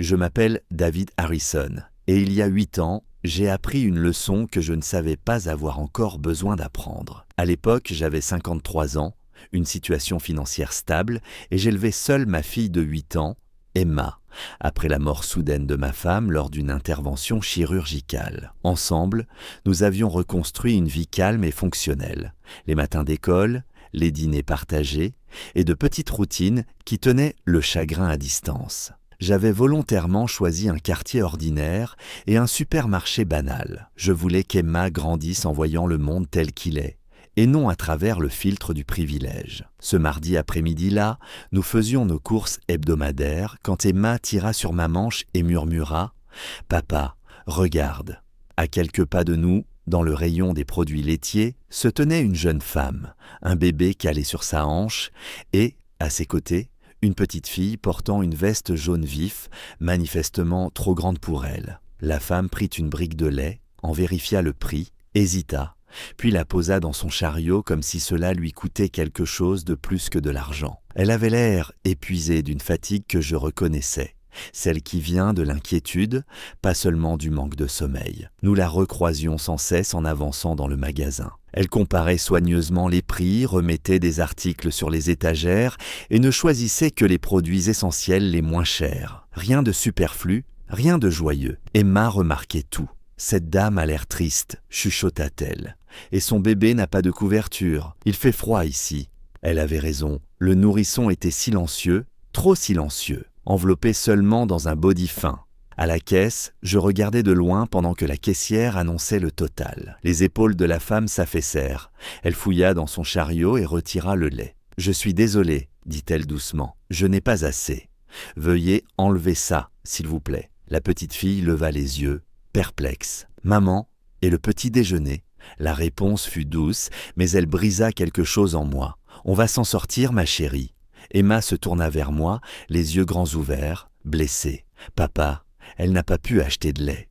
Je m'appelle David Harrison et il y a 8 ans, j'ai appris une leçon que je ne savais pas avoir encore besoin d'apprendre. À l'époque, j'avais 53 ans, une situation financière stable et j'élevais seule ma fille de 8 ans, Emma, après la mort soudaine de ma femme lors d'une intervention chirurgicale. Ensemble, nous avions reconstruit une vie calme et fonctionnelle. Les matins d'école, les dîners partagés et de petites routines qui tenaient le chagrin à distance. J'avais volontairement choisi un quartier ordinaire et un supermarché banal. Je voulais qu'Emma grandisse en voyant le monde tel qu'il est, et non à travers le filtre du privilège. Ce mardi après-midi-là, nous faisions nos courses hebdomadaires quand Emma tira sur ma manche et murmura « Papa, regarde !» À quelques pas de nous, dans le rayon des produits laitiers, se tenait une jeune femme, un bébé calé sur sa hanche et, à ses côtés, une petite fille portant une veste jaune vif, manifestement trop grande pour elle. La femme prit une brique de lait, en vérifia le prix, hésita, puis la posa dans son chariot comme si cela lui coûtait quelque chose de plus que de l'argent. Elle avait l'air épuisée d'une fatigue que je reconnaissais, celle qui vient de l'inquiétude, pas seulement du manque de sommeil. Nous la recroisions sans cesse en avançant dans le magasin. Elle comparait soigneusement les prix, remettait des articles sur les étagères et ne choisissait que les produits essentiels les moins chers. Rien de superflu, rien de joyeux. Emma remarquait tout. « Cette dame a l'air triste », chuchota-t-elle. « Et son bébé n'a pas de couverture. Il fait froid ici. » Elle avait raison. Le nourrisson était silencieux, trop silencieux, enveloppé seulement dans un body fin. À la caisse, je regardais de loin pendant que la caissière annonçait le total. Les épaules de la femme s'affaissèrent. Elle fouilla dans son chariot et retira le lait. « Je suis désolée, dit-elle doucement. Je n'ai pas assez. Veuillez enlever ça, s'il vous plaît. » La petite fille leva les yeux, perplexe. « Maman, et le petit déjeuner ?» La réponse fut douce, mais elle brisa quelque chose en moi. « On va s'en sortir, ma chérie. » Emma se tourna vers moi, les yeux grands ouverts, blessée. « Papa, elle n'a pas pu acheter de lait.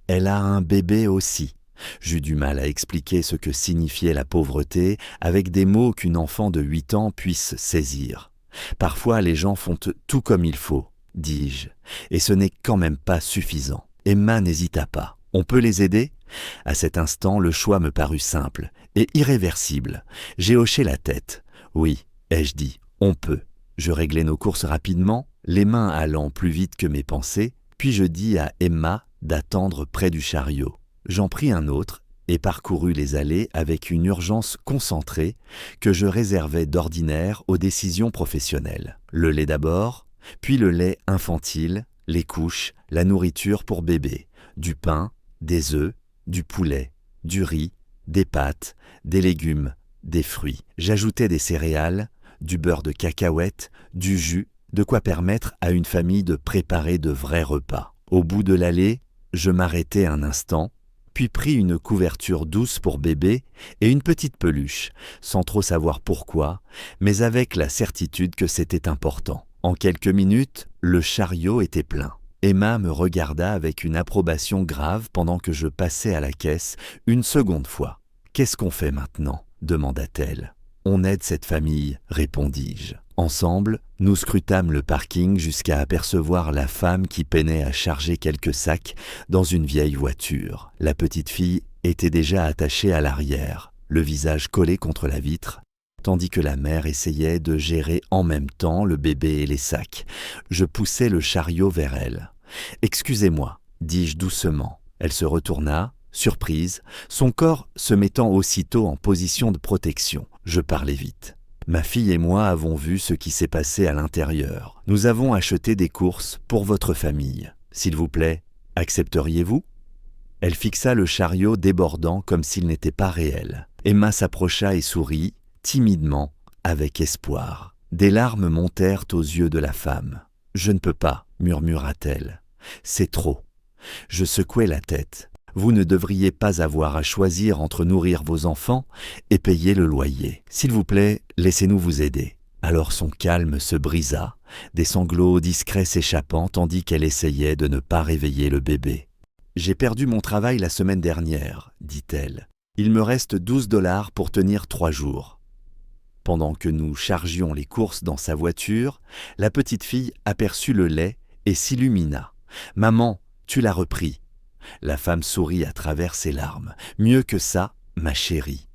Elle a un bébé aussi. » J'eus du mal à expliquer ce que signifiait la pauvreté avec des mots qu'une enfant de 8 ans puisse saisir. « Parfois, les gens font tout comme il faut, dis-je, et ce n'est quand même pas suffisant. » Emma n'hésita pas. « On peut les aider ?» À cet instant, le choix me parut simple et irréversible. J'ai hoché la tête. « Oui, » ai-je dit, « on peut. » Je réglai nos courses rapidement, les mains allant plus vite que mes pensées, puis je dis à Emma d'attendre près du chariot. J'en pris un autre et parcourus les allées avec une urgence concentrée que je réservais d'ordinaire aux décisions professionnelles. Le lait d'abord, puis le lait infantile, les couches, la nourriture pour bébé, du pain, des œufs, du poulet, du riz, des pâtes, des légumes, des fruits. J'ajoutais des céréales, du beurre de cacahuète, du jus, de quoi permettre à une famille de préparer de vrais repas. Au bout de l'allée, je m'arrêtai un instant, puis pris une couverture douce pour bébé et une petite peluche, sans trop savoir pourquoi, mais avec la certitude que c'était important. En quelques minutes, le chariot était plein. Emma me regarda avec une approbation grave pendant que je passais à la caisse une seconde fois. « Qu'est-ce qu'on fait maintenant ?» demanda-t-elle. « On aide cette famille, répondis-je. Ensemble, nous scrutâmes le parking jusqu'à apercevoir la femme qui peinait à charger quelques sacs dans une vieille voiture. La petite fille était déjà attachée à l'arrière, le visage collé contre la vitre, tandis que la mère essayait de gérer en même temps le bébé et les sacs. Je poussai le chariot vers elle. « Excusez-moi » dis-je doucement. Elle se retourna, surprise, son corps se mettant aussitôt en position de protection. Je parlais vite. « Ma fille et moi avons vu ce qui s'est passé à l'intérieur. Nous avons acheté des courses pour votre famille. S'il vous plaît, accepteriez-vous » Elle fixa le chariot débordant comme s'il n'était pas réel. Emma s'approcha et sourit, timidement, avec espoir. Des larmes montèrent aux yeux de la femme. « Je ne peux pas, » murmura-t-elle. « C'est trop. » Je secouai la tête. « Vous ne devriez pas avoir à choisir entre nourrir vos enfants et payer le loyer. S'il vous plaît, laissez-nous vous aider. » Alors son calme se brisa, des sanglots discrets s'échappant tandis qu'elle essayait de ne pas réveiller le bébé. « J'ai perdu mon travail la semaine dernière, dit-elle. Il me reste 12 $ pour tenir 3 jours. » Pendant que nous chargions les courses dans sa voiture, la petite fille aperçut le lait et s'illumina. « Maman, tu l'as repris. » La femme sourit à travers ses larmes. « Mieux que ça, ma chérie. »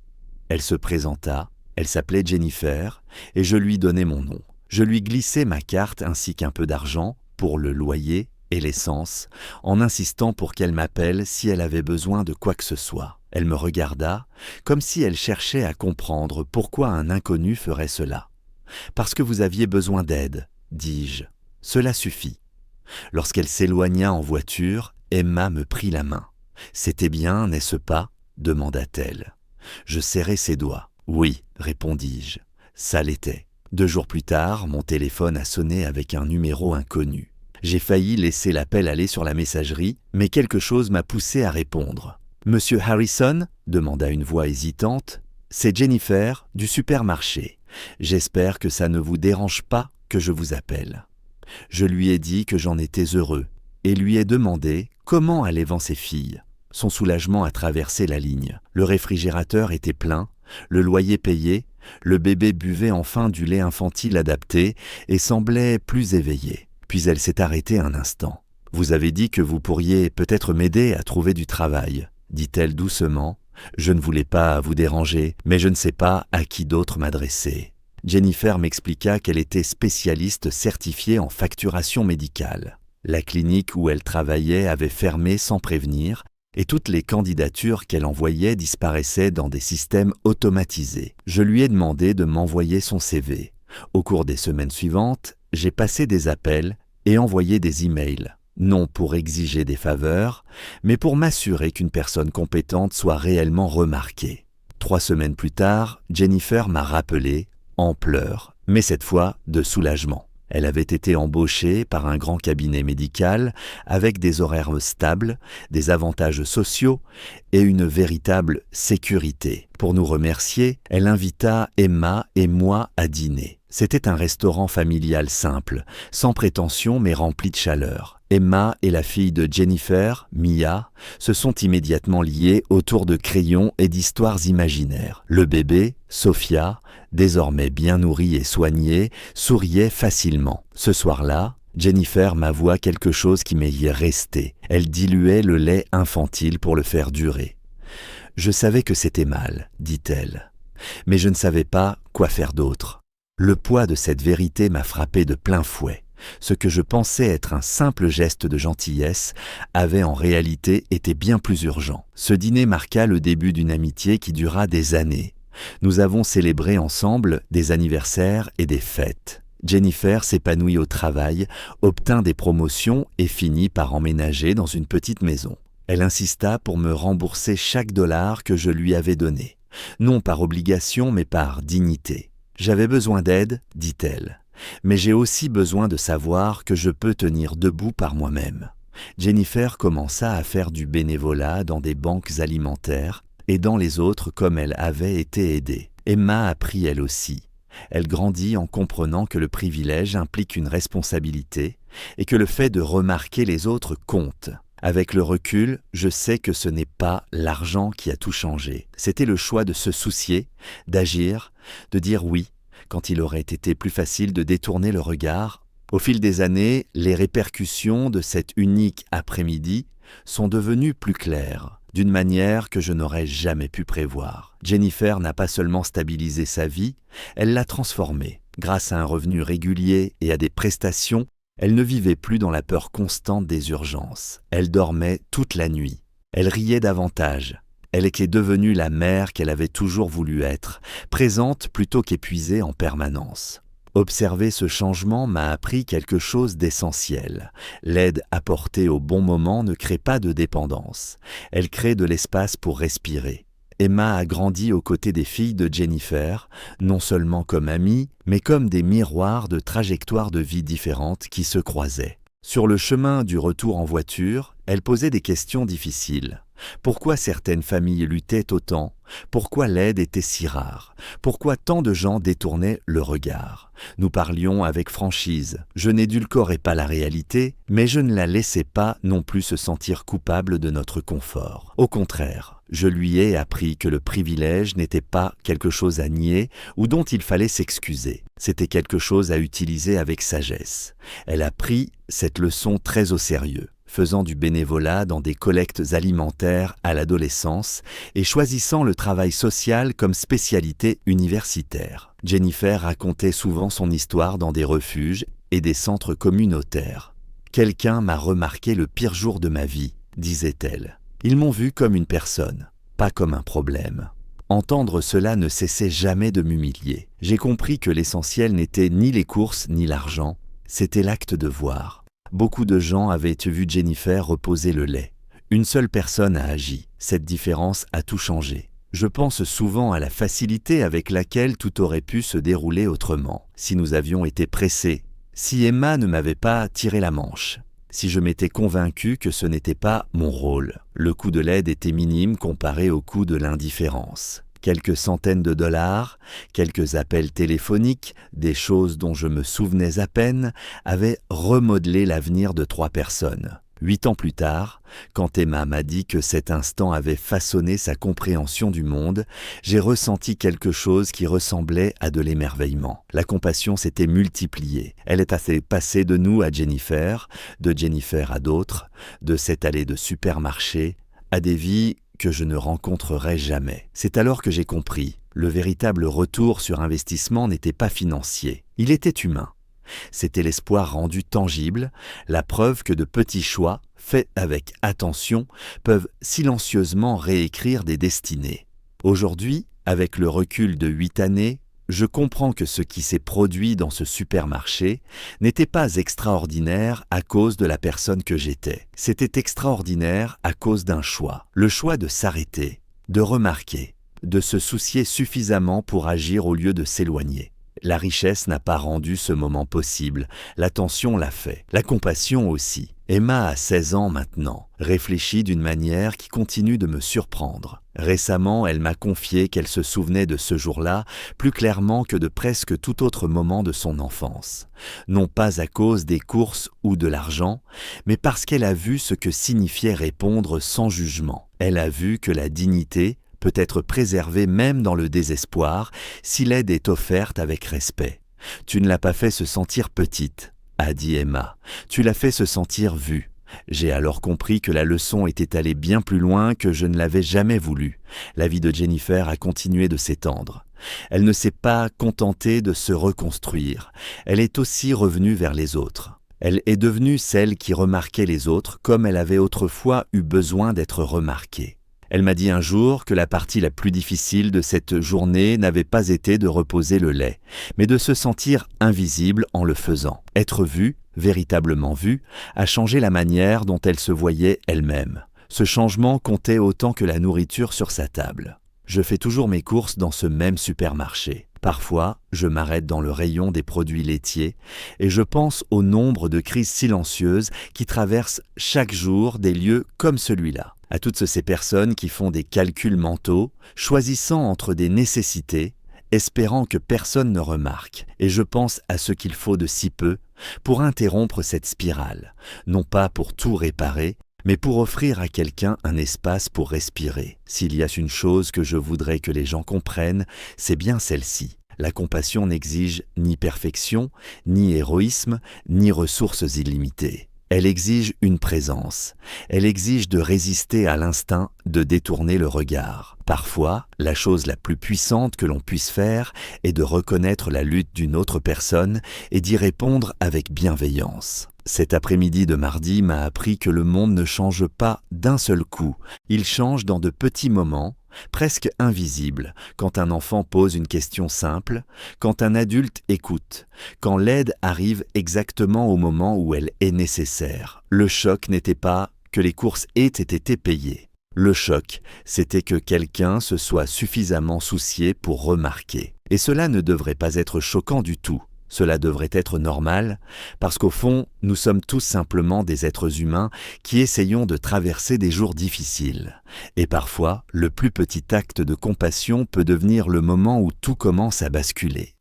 Elle se présenta, elle s'appelait Jennifer, et je lui donnai mon nom. Je lui glissai ma carte ainsi qu'un peu d'argent pour le loyer et l'essence, en insistant pour qu'elle m'appelle si elle avait besoin de quoi que ce soit. Elle me regarda, comme si elle cherchait à comprendre pourquoi un inconnu ferait cela. « Parce que vous aviez besoin d'aide, dis-je. Cela suffit. » Lorsqu'elle s'éloigna en voiture, Emma me prit la main. « C'était bien, n'est-ce pas ?» demanda-t-elle. Je serrai ses doigts. « Oui, répondis-je. Ça l'était. » 2 jours plus tard, mon téléphone a sonné avec un numéro inconnu. J'ai failli laisser l'appel aller sur la messagerie, mais quelque chose m'a poussé à répondre. « Monsieur Harrison ?» demanda une voix hésitante. « C'est Jennifer, du supermarché. J'espère que ça ne vous dérange pas que je vous appelle. » Je lui ai dit que j'en étais heureux et lui ai demandé comment allaient ses filles. Son soulagement a traversé la ligne. Le réfrigérateur était plein, le loyer payé, le bébé buvait enfin du lait infantile adapté et semblait plus éveillé. Puis elle s'est arrêtée un instant. « Vous avez dit que vous pourriez peut-être m'aider à trouver du travail, » dit-elle doucement. « Je ne voulais pas vous déranger, mais je ne sais pas à qui d'autre m'adresser. » Jennifer m'expliqua qu'elle était spécialiste certifiée en facturation médicale. La clinique où elle travaillait avait fermé sans prévenir et toutes les candidatures qu'elle envoyait disparaissaient dans des systèmes automatisés. Je lui ai demandé de m'envoyer son CV. Au cours des semaines suivantes, j'ai passé des appels et envoyé des emails, non pour exiger des faveurs, mais pour m'assurer qu'une personne compétente soit réellement remarquée. 3 semaines plus tard, Jennifer m'a rappelé, en pleurs, mais cette fois de soulagement. Elle avait été embauchée par un grand cabinet médical avec des horaires stables, des avantages sociaux et une véritable sécurité. Pour nous remercier, elle invita Emma et moi à dîner. C'était un restaurant familial simple, sans prétention mais rempli de chaleur. Emma et la fille de Jennifer, Mia, se sont immédiatement liées autour de crayons et d'histoires imaginaires. Le bébé, Sophia, désormais bien nourrie et soignée, souriait facilement. Ce soir-là, Jennifer m'avoua quelque chose qui m'est resté. Elle diluait le lait infantile pour le faire durer. « Je savais que c'était mal, dit-elle, mais je ne savais pas quoi faire d'autre. Le poids de cette vérité m'a frappé de plein fouet. Ce que je pensais être un simple geste de gentillesse avait en réalité été bien plus urgent. Ce dîner marqua le début d'une amitié qui dura des années. Nous avons célébré ensemble des anniversaires et des fêtes. Jennifer s'épanouit au travail, obtint des promotions et finit par emménager dans une petite maison. Elle insista pour me rembourser chaque dollar que je lui avais donné, non par obligation mais par dignité. « J'avais besoin d'aide, dit-elle, mais j'ai aussi besoin de savoir que je peux tenir debout par moi-même. » Jennifer commença à faire du bénévolat dans des banques alimentaires, aidant les autres comme elle avait été aidée. Emma apprit elle aussi. Elle grandit en comprenant que le privilège implique une responsabilité et que le fait de remarquer les autres compte. Avec le recul, je sais que ce n'est pas l'argent qui a tout changé. C'était le choix de se soucier, d'agir, de dire oui, quand il aurait été plus facile de détourner le regard. Au fil des années, les répercussions de cet unique après-midi sont devenues plus claires, d'une manière que je n'aurais jamais pu prévoir. Jennifer n'a pas seulement stabilisé sa vie, elle l'a transformée. Grâce à un revenu régulier et à des prestations, elle ne vivait plus dans la peur constante des urgences. Elle dormait toute la nuit. Elle riait davantage. Elle était devenue la mère qu'elle avait toujours voulu être, présente plutôt qu'épuisée en permanence. Observer ce changement m'a appris quelque chose d'essentiel. L'aide apportée au bon moment ne crée pas de dépendance. Elle crée de l'espace pour respirer. Emma a grandi aux côtés des filles de Jennifer, non seulement comme amies, mais comme des miroirs de trajectoires de vie différentes qui se croisaient. Sur le chemin du retour en voiture, elle posait des questions difficiles. Pourquoi certaines familles luttaient autant? Pourquoi l'aide était si rare? Pourquoi tant de gens détournaient le regard? Nous parlions avec franchise. Je n'édulcorais pas la réalité, mais je ne la laissais pas non plus se sentir coupable de notre confort. Au contraire, je lui ai appris que le privilège n'était pas quelque chose à nier ou dont il fallait s'excuser. C'était quelque chose à utiliser avec sagesse. Elle a pris cette leçon très au sérieux, faisant du bénévolat dans des collectes alimentaires à l'adolescence et choisissant le travail social comme spécialité universitaire. Jennifer racontait souvent son histoire dans des refuges et des centres communautaires. « Quelqu'un m'a remarqué le pire jour de ma vie », disait-elle. « Ils m'ont vu comme une personne, pas comme un problème. » Entendre cela ne cessait jamais de m'humilier. J'ai compris que l'essentiel n'était ni les courses ni l'argent, c'était l'acte de voir. Beaucoup de gens avaient vu Jennifer reposer le lait. Une seule personne a agi. Cette différence a tout changé. Je pense souvent à la facilité avec laquelle tout aurait pu se dérouler autrement, si nous avions été pressés, si Emma ne m'avait pas tiré la manche, si je m'étais convaincu que ce n'était pas mon rôle. Le coût de l'aide était minime comparé au coût de l'indifférence. Quelques centaines de dollars, quelques appels téléphoniques, des choses dont je me souvenais à peine, avaient remodelé l'avenir de 3 personnes. 8 ans plus tard, quand Emma m'a dit que cet instant avait façonné sa compréhension du monde, j'ai ressenti quelque chose qui ressemblait à de l'émerveillement. La compassion s'était multipliée. Elle est passée de nous à Jennifer, de Jennifer à d'autres, de cette allée de supermarché, à des vies que je ne rencontrerai jamais. C'est alors que j'ai compris, le véritable retour sur investissement n'était pas financier, il était humain. C'était l'espoir rendu tangible, la preuve que de petits choix, faits avec attention, peuvent silencieusement réécrire des destinées. Aujourd'hui, avec le recul de 8 années, je comprends que ce qui s'est produit dans ce supermarché n'était pas extraordinaire à cause de la personne que j'étais. C'était extraordinaire à cause d'un choix. Le choix de s'arrêter, de remarquer, de se soucier suffisamment pour agir au lieu de s'éloigner. La richesse n'a pas rendu ce moment possible, l'attention l'a fait, la compassion aussi. Emma a 16 ans maintenant, réfléchit d'une manière qui continue de me surprendre. Récemment, elle m'a confié qu'elle se souvenait de ce jour-là plus clairement que de presque tout autre moment de son enfance. Non pas à cause des courses ou de l'argent, mais parce qu'elle a vu ce que signifiait répondre sans jugement. Elle a vu que la dignité peut être préservée même dans le désespoir si l'aide est offerte avec respect. « Tu ne l'as pas fait se sentir petite », a dit Emma. « Tu l'as fait se sentir vue. » J'ai alors compris que la leçon était allée bien plus loin que je ne l'avais jamais voulu. La vie de Jennifer a continué de s'étendre. Elle ne s'est pas contentée de se reconstruire. Elle est aussi revenue vers les autres. Elle est devenue celle qui remarquait les autres comme elle avait autrefois eu besoin d'être remarquée. Elle m'a dit un jour que la partie la plus difficile de cette journée n'avait pas été de reposer le lait, mais de se sentir invisible en le faisant. Être vue, véritablement vue, a changé la manière dont elle se voyait elle-même. Ce changement comptait autant que la nourriture sur sa table. Je fais toujours mes courses dans ce même supermarché. Parfois, je m'arrête dans le rayon des produits laitiers et je pense au nombre de crises silencieuses qui traversent chaque jour des lieux comme celui-là. À toutes ces personnes qui font des calculs mentaux, choisissant entre des nécessités, espérant que personne ne remarque, et je pense à ce qu'il faut de si peu pour interrompre cette spirale, non pas pour tout réparer, mais pour offrir à quelqu'un un espace pour respirer. S'il y a une chose que je voudrais que les gens comprennent, c'est bien celle-ci. La compassion n'exige ni perfection, ni héroïsme, ni ressources illimitées. Elle exige une présence. Elle exige de résister à l'instinct de détourner le regard. Parfois, la chose la plus puissante que l'on puisse faire est de reconnaître la lutte d'une autre personne et d'y répondre avec bienveillance. Cet après-midi de mardi m'a appris que le monde ne change pas d'un seul coup. Il change dans de petits moments, presque invisibles, quand un enfant pose une question simple, quand un adulte écoute, quand l'aide arrive exactement au moment où elle est nécessaire. Le choc n'était pas que les courses aient été payées. Le choc, c'était que quelqu'un se soit suffisamment soucié pour remarquer. Et cela ne devrait pas être choquant du tout. Cela devrait être normal, parce qu'au fond, nous sommes tous simplement des êtres humains qui essayons de traverser des jours difficiles. Et parfois, le plus petit acte de compassion peut devenir le moment où tout commence à basculer.